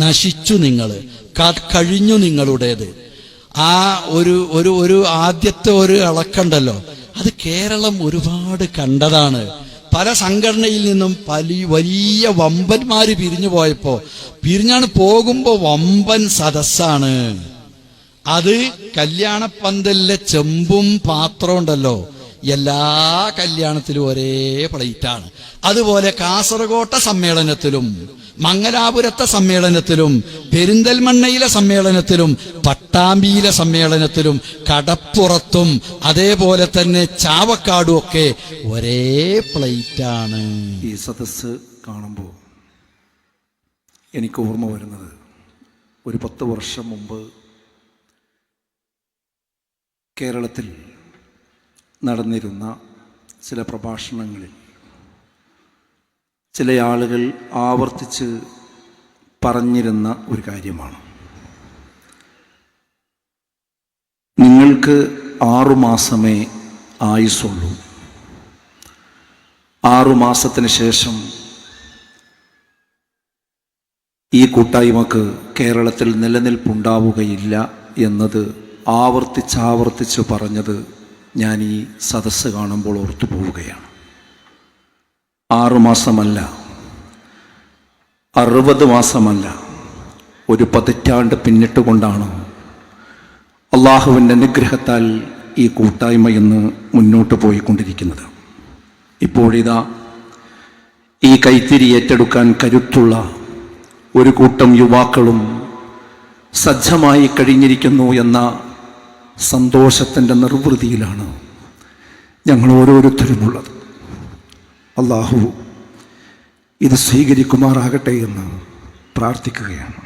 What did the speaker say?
നശിച്ചു നിങ്ങൾ, കഴിഞ്ഞു നിങ്ങളുടേത്. ആ ഒരു ആദ്യത്തെ ഒരു ഇളക്കണ്ടല്ലോ, അത് കേരളം ഒരുപാട് കണ്ടതാണ്. പല സംഘടനയിൽ നിന്നും വലിയ വമ്പന്മാര് പിരിഞ്ഞു പിരിഞ്ഞാണ് പോകുമ്പോ വമ്പൻ സദസ്സാണ്. അത് കല്യാണപ്പന്തലിലെ ചെമ്പും പാത്രം ഉണ്ടല്ലോ, എല്ലാ കല്യാണത്തിലും ഒരേ പ്ലേറ്റാണ്. അതുപോലെ കാസർഗോട്ടെ സമ്മേളനത്തിലും മംഗലാപുരത്തെ സമ്മേളനത്തിലും പെരിന്തൽമണ്ണയിലെ സമ്മേളനത്തിലും പട്ടാമ്പിയിലെ സമ്മേളനത്തിലും കടപ്പുറത്തും അതേപോലെ തന്നെ ചാവക്കാടും ഒക്കെ ഒരേ പ്ലേറ്റാണ്. ഈ സദസ്സ് കാണുമ്പോൾ എനിക്ക് ഓർമ്മ വരുന്നത് ഒരു 10 വർഷം മുമ്പ് കേരളത്തിൽ നടന്നിരുന്ന ചില പ്രഭാഷണങ്ങളിൽ ചില ആളുകൾ ആവർത്തിച്ച് പറഞ്ഞിരുന്ന ഒരു കാര്യമാണ്. നിങ്ങൾക്ക് 6 മാസമേ ആയുസുള്ളൂ. 6 മാസത്തിന് ശേഷം ഈ കൂട്ടായ്മക്ക് കേരളത്തിൽ നിലനിൽപ്പുണ്ടാവുകയില്ല എന്നത് ആവർത്തിച്ചാവർത്തിച്ച് പറഞ്ഞത് ഞാൻ ഈ സദസ്സ് കാണുമ്പോൾ ഓർത്തു പോവുകയാണ്. 6 മാസമല്ല, 60 മാസമല്ല, ഒരു 10 പതിറ്റാണ്ട് പിന്നിട്ടുകൊണ്ടാണ് അള്ളാഹുവിൻ്റെ അനുഗ്രഹത്താൽ ഈ കൂട്ടായ്മ ഇന്ന് മുന്നോട്ട് പോയിക്കൊണ്ടിരിക്കുന്നത്. ഇപ്പോഴിതാ ഈ കൈത്തിരി ഏറ്റെടുക്കാൻ കരുത്തുള്ള ഒരു കൂട്ടം യുവാക്കളും സജ്ജമായി കഴിഞ്ഞിരിക്കുന്നു എന്ന സന്തോഷത്തിൻ്റെ നിർവൃതിയിലാണ് ഞങ്ങൾ ഓരോരുത്തരുമുള്ളത്. അള്ളാഹു ഇത് സ്വീകരിക്കുമാറാകട്ടെ എന്ന് പ്രാർത്ഥിക്കുകയാണ്.